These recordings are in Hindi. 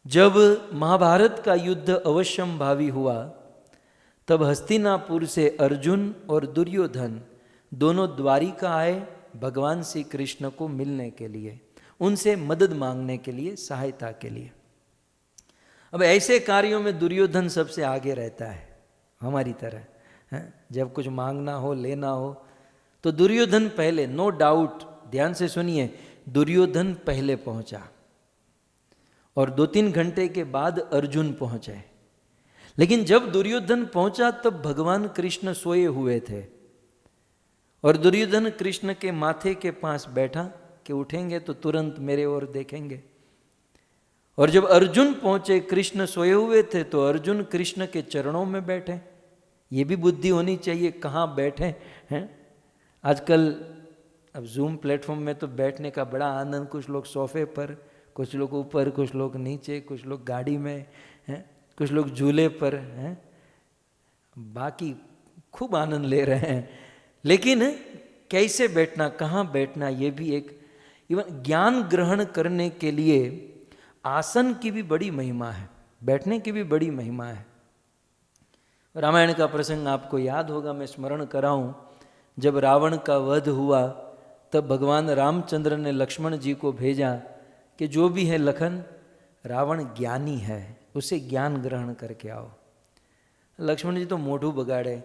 जब महाभारत का युद्ध अवश्यंभावी हुआ तब हस्तिनापुर से अर्जुन और दुर्योधन दोनों द्वारिका आए भगवान श्री कृष्ण को मिलने के लिए, उनसे मदद मांगने के लिए, सहायता के लिए। अब ऐसे कार्यों में दुर्योधन सबसे आगे रहता है, हमारी तरह है? जब कुछ मांगना हो, लेना हो तो दुर्योधन पहले, नो डाउट, ध्यान से सुनिए, दुर्योधन पहले पहुंचा और 2-3 घंटे के बाद अर्जुन पहुंचे। लेकिन जब दुर्योधन पहुंचा तब भगवान कृष्ण सोए हुए थे और दुर्योधन कृष्ण के माथे के पास बैठा कि उठेंगे तो तुरंत मेरे ओर देखेंगे। और जब अर्जुन पहुंचे, कृष्ण सोए हुए थे, तो अर्जुन कृष्ण के चरणों में बैठे। ये भी बुद्धि होनी चाहिए, कहाँ बैठे हैं। आजकल अब जूम प्लेटफॉर्म में तो बैठने का बड़ा आनंद, कुछ लोग सोफे पर, कुछ लोग ऊपर, कुछ लोग नीचे, कुछ लोग गाड़ी में हैं, कुछ लोग झूले पर हैं, बाकी खूब आनंद ले रहे हैं। लेकिन कैसे बैठना, कहाँ बैठना, ये भी एक, इवन ज्ञान ग्रहण करने के लिए आसन की भी बड़ी महिमा है, बैठने की भी बड़ी महिमा है। रामायण का प्रसंग आपको याद होगा, मैं स्मरण कराऊं। जब रावण का वध हुआ तब भगवान रामचंद्र ने लक्ष्मण जी को भेजा कि जो भी है लखन, रावण ज्ञानी है, उसे ज्ञान ग्रहण करके आओ। लक्ष्मण जी तो मोઢું બગાડે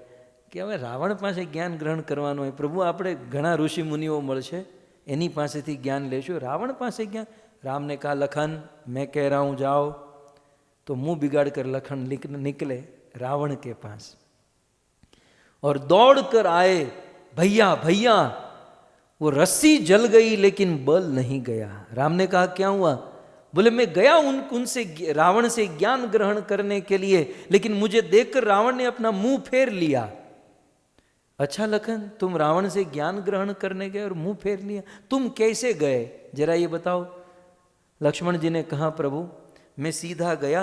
કે હવે રાવણ પાસે જ્ઞાન ગ્રહણ કરવાનું હોય, પ્રભુ આપણે ઘણા ઋષિ મુનિઓ મળશે, એની પાસેથી જ્ઞાન લેશું, રાવણ પાસે જ્ઞાન। राम ने कहा, लखन मैं कह रहा हूँ जाओ, तो मुंह बिगाड़ कर लखन निकले रावण के पास और दौड़ कर आए, भैया भैया, वो रस्सी जल गई लेकिन बल नहीं गया। राम ने कहा, क्या हुआ? बोले, मैं गया उनसे रावण से ज्ञान ग्रहण करने के लिए, लेकिन मुझे देखकर रावण ने अपना मुंह फेर लिया। अच्छा लखन, तुम रावण से ज्ञान ग्रहण करने गए और मुंह फेर लिया, तुम कैसे गए, जरा ये बताओ। लक्ष्मण जी ने कहा, प्रभु मैं सीधा गया,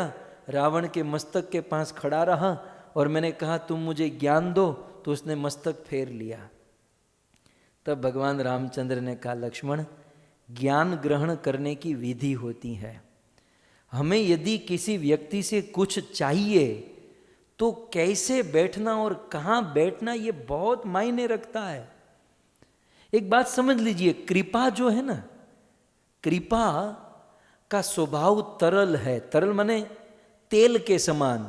रावण के मस्तक के पास खड़ा रहा और मैंने कहा तुम मुझे ज्ञान दो, तो उसने मस्तक फेर लिया। तब भगवान रामचंद्र ने कहा, लक्ष्मण, ज्ञान ग्रहण करने की विधि होती है। हमें यदि किसी व्यक्ति से कुछ चाहिए तो कैसे बैठना और कहाँ बैठना, ये बहुत मायने रखता है। एक बात समझ लीजिए, कृपा जो है ना, कृपा का स्वभाव तरल है। तरल माने तेल के समान,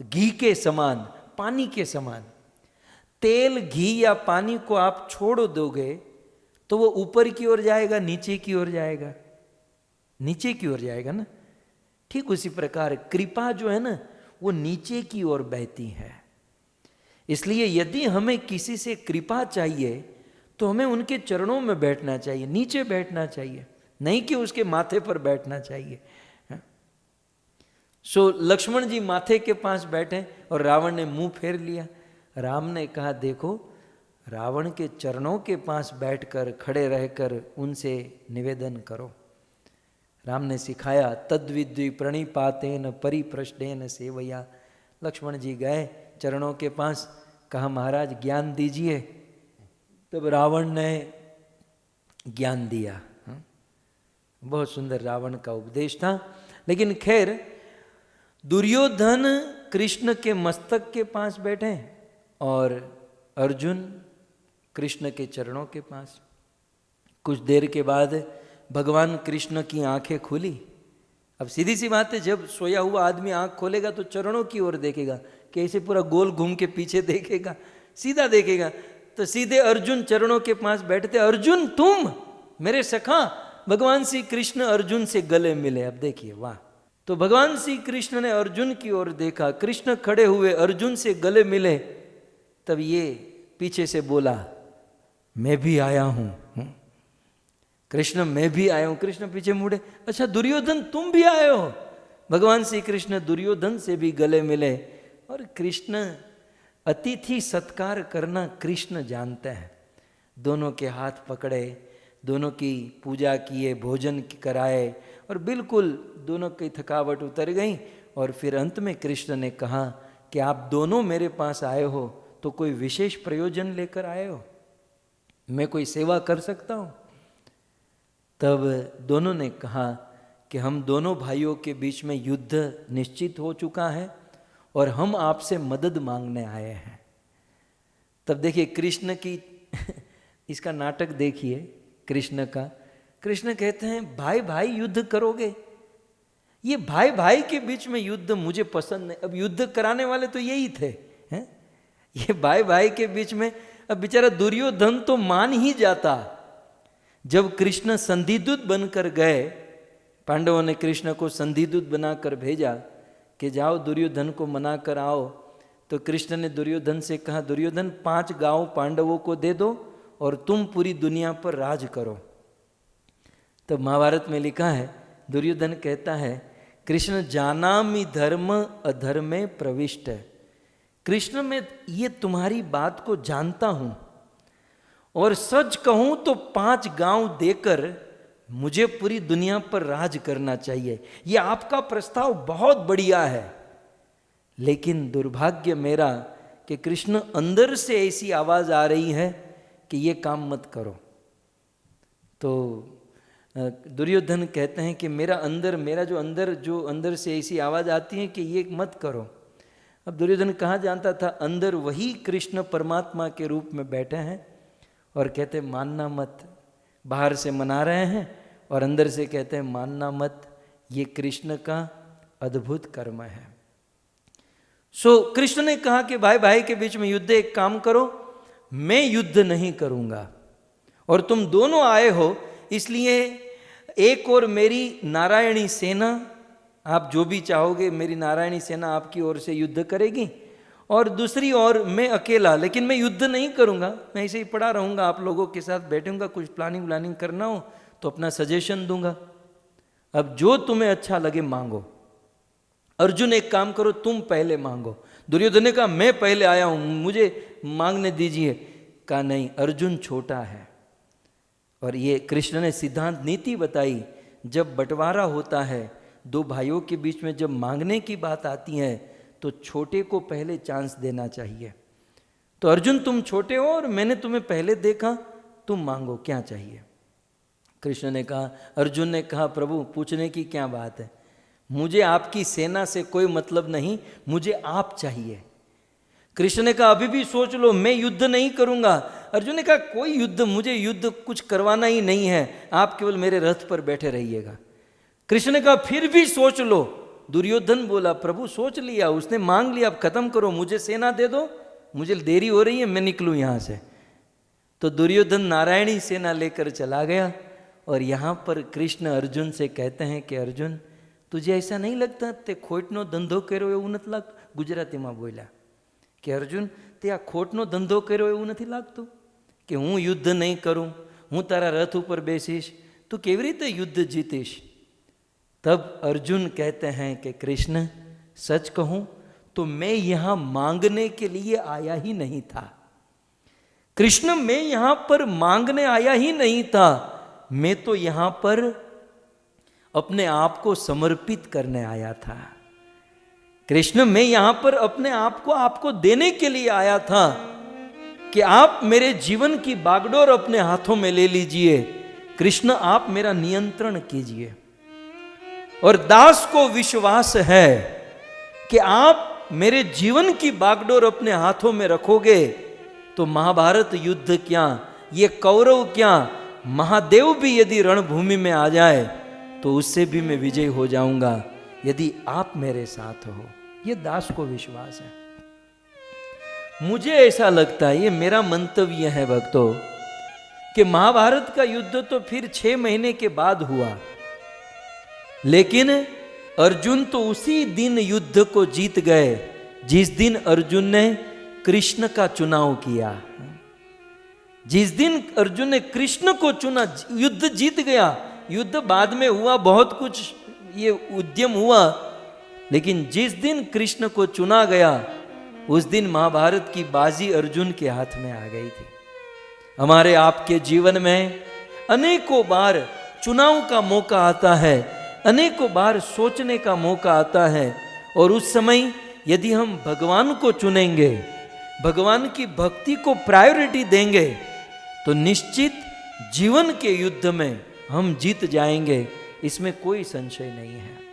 घी के समान, पानी के समान। तेल, घी या पानी को आप छोड़ दोगे तो वो ऊपर की ओर जाएगा, नीचे की ओर जाएगा, नीचे की ओर जाएगा ना। ठीक उसी प्रकार कृपा जो है ना, वो नीचे की ओर बहती है। इसलिए यदि हमें किसी से कृपा चाहिए तो हमें उनके चरणों में बैठना चाहिए, नीचे बैठना चाहिए, नहीं कि उसके माथे पर बैठना चाहिए। सो लक्ष्मण जी माथे के पास बैठे और रावण ने मुंह फेर लिया। राम ने कहा, देखो, रावण के चरणों के पास बैठकर, खड़े रहकर उनसे निवेदन करो। राम ने सिखाया, तद्विद्वि प्रणिपातेन परिप्रश्नेन सेवया। लक्ष्मण जी गए चरणों के पास, कहा, महाराज ज्ञान दीजिए। तब रावण ने ज्ञान दिया। बहुत सुंदर रावण का उपदेश था। लेकिन खैर, दुर्योधन कृष्ण के मस्तक के पास बैठे और अर्जुन कृष्ण के चरणों के पास। कुछ देर के बाद भगवान कृष्ण की आंखें खुली। अब सीधी सी बात है, जब सोया हुआ आदमी आंख खोलेगा तो चरणों की ओर देखेगा, कैसे पूरा गोल घूम के पीछे देखेगा, सीधा देखेगा। तो सीधे अर्जुन चरणों के पास बैठते, अर्जुन तुम मेरे सखा। भगवान श्री कृष्ण अर्जुन से गले मिले। अब देखिए, वाह। तो भगवान श्री कृष्ण ने अर्जुन की ओर देखा, कृष्ण खड़े हुए अर्जुन से गले मिले। तब ये पीछे से बोला, मैं भी आया हूं। कृष्ण, मैं भी आया हूं। कृष्ण पीछे मुड़े, अच्छा दुर्योधन तुम भी आए हो। भगवान श्री कृष्ण दुर्योधन से भी गले मिले। और कृष्ण, अतिथि सत्कार करना कृष्ण जानते हैं। दोनों के हाथ पकड़े, दोनों की पूजा किए, भोजन कराए और बिल्कुल दोनों की थकावट उतर गई। और फिर अंत में कृष्ण ने कहा कि आप दोनों मेरे पास आए हो तो कोई विशेष प्रयोजन लेकर आए हो, मैं कोई सेवा कर सकता हूँ? तब दोनों ने कहा कि हम दोनों भाइयों के बीच में युद्ध निश्चित हो चुका है और हम आपसे मदद मांगने आए हैं। तब देखिए कृष्ण की इसका नाटक देखिए कृष्ण का। कृष्ण कहते हैं भाई भाई युद्ध करोगे? ये भाई भाई के बीच में युद्ध मुझे पसंद नहीं। अब युद्ध कराने वाले तो यही थे, हैं? ये भाई भाई के बीच में, अब बेचारा दुर्योधन तो मान ही जाता। जब कृष्ण संधिदूत बनकर गए, पांडवों ने कृष्ण को संधिदूत बनाकर भेजा कि जाओ दुर्योधन को मना कर आओ, तो कृष्ण ने दुर्योधन से कहा, दुर्योधन 5 गांव पांडवों को दे दो और तुम पूरी दुनिया पर राज करो। तो महाभारत में लिखा है, दुर्योधन कहता है, कृष्ण जानामि धर्म अधर्मे प्रविष्ट। कृष्ण मैं ये तुम्हारी बात को जानता हूं और सच कहूं तो 5 गांव देकर मुझे पूरी दुनिया पर राज करना चाहिए। ये आपका प्रस्ताव बहुत बढ़िया है, लेकिन दुर्भाग्य मेरा कि कृष्ण अंदर से ऐसी आवाज आ रही है कि ये काम मत करो। तो दुर्योधन कहते हैं कि मेरा जो अंदर से ऐसी आवाज आती है कि ये मत करो। अब दुर्योधन कहाँ जानता था, अंदर वही कृष्ण परमात्मा के रूप में बैठे हैं और कहते हैं मानना मत। बाहर से मना रहे हैं और अंदर से कहते हैं मानना मत। ये कृष्ण का अद्भुत कर्म है। सो कृष्ण ने कहा कि भाई भाई के बीच में युद्ध, एक काम करो, मैं युद्ध नहीं करूंगा और तुम दोनों आए हो, इसलिए एक और मेरी नारायणी सेना, आप जो भी चाहोगे मेरी नारायणी सेना आपकी ओर से युद्ध करेगी, और दूसरी ओर मैं अकेला, लेकिन मैं युद्ध नहीं करूंगा, मैं ऐसे ही पड़ा रहूंगा, आप लोगों के साथ बैठूंगा, कुछ प्लानिंग करना हो तो अपना सजेशन दूंगा। अब जो तुम्हें अच्छा लगे मांगो। अर्जुन एक काम करो, तुम पहले मांगो। दुर्योधन ने कहा मैं पहले आया हूं, मुझे मांगने दीजिए। कहा नहीं, अर्जुन छोटा है। और ये कृष्ण ने सिद्धांत नीति बताई, जब बंटवारा होता है 2 भाइयों के बीच में, जब मांगने की बात आती है तो छोटे को पहले चांस देना चाहिए। तो अर्जुन तुम छोटे हो और मैंने तुम्हें पहले देखा, तुम मांगो क्या चाहिए। कृष्ण ने कहा, अर्जुन ने कहा प्रभु पूछने की क्या बात है, मुझे आपकी सेना से कोई मतलब नहीं, मुझे आप चाहिए। कृष्ण ने कहा अभी भी सोच लो, मैं युद्ध नहीं करूंगा। अर्जुन ने कहा कोई युद्ध, मुझे युद्ध कुछ करवाना ही नहीं है, आप केवल मेरे रथ पर बैठे रहिएगा। कृष्ण ने कहा फिर भी सोच लो। दुर्योधन बोला प्रभु सोच लिया, उसने मांग लिया, अब खत्म करो, मुझे सेना दे दो, मुझे देरी हो रही है, मैं निकलूं यहां से। तो दुर्योधन नारायणी सेना लेकर चला गया और यहां पर कृष्ण अर्जुन से कहते हैं कि अर्जुन तुझे ऐसा नहीं लगता ते खोटनो धंधो કર્યો એવું નથી લાગતું? ગુજરાતીમાં બોલ્યા કે અર્જુન તે આ ખોટનો ધંધો કર્યો એવું નથી લાગતું કે હું યુદ્ધ નહીં કરું, હું તારા રથ ઉપર બેસીશ, તું કેવી રીતે યુદ્ધ જીતીશ? तब अर्जुन कहते हैं कि कृष्ण सच कहूं तो मैं यहां मांगने के लिए आया ही नहीं था। कृष्ण मैं यहां पर मांगने आया ही नहीं था, मैं तो यहां पर अपने आप को समर्पित करने आया था। कृष्ण मैं यहां पर अपने आप को आपको देने के लिए आया था कि आप मेरे जीवन की बागडोर अपने हाथों में ले लीजिए। कृष्ण आप मेरा नियंत्रण कीजिए। और दास को विश्वास है कि आप मेरे जीवन की बागडोर अपने हाथों में रखोगे तो महाभारत युद्ध क्या, ये कौरव क्या, महादेव भी यदि रणभूमि में आ जाए तो उससे भी मैं विजय हो जाऊंगा यदि आप मेरे साथ हो। ये दास को विश्वास है। मुझे ऐसा लगता है, ये मेरा मंतव्य है भक्तों, कि महाभारत का युद्ध तो फिर 6 महीने के बाद हुआ, लेकिन अर्जुन तो उसी दिन युद्ध को जीत गए जिस दिन अर्जुन ने कृष्ण का चुनाव किया। जिस दिन अर्जुन ने कृष्ण को चुना, युद्ध जीत गया। युद्ध बाद में हुआ, बहुत कुछ ये उद्यम हुआ, लेकिन जिस दिन कृष्ण को चुना गया उस दिन महाभारत की बाजी अर्जुन के हाथ में आ गई थी। हमारे आपके जीवन में अनेकों बार चुनाव का मौका आता है, अनेकों बार सोचने का मौका आता है, और उस समय यदि हम भगवान को चुनेंगे, भगवान की भक्ति को प्रायोरिटी देंगे तो निश्चित जीवन के युद्ध में हम जीत जाएंगे। इसमें कोई संशय नहीं है।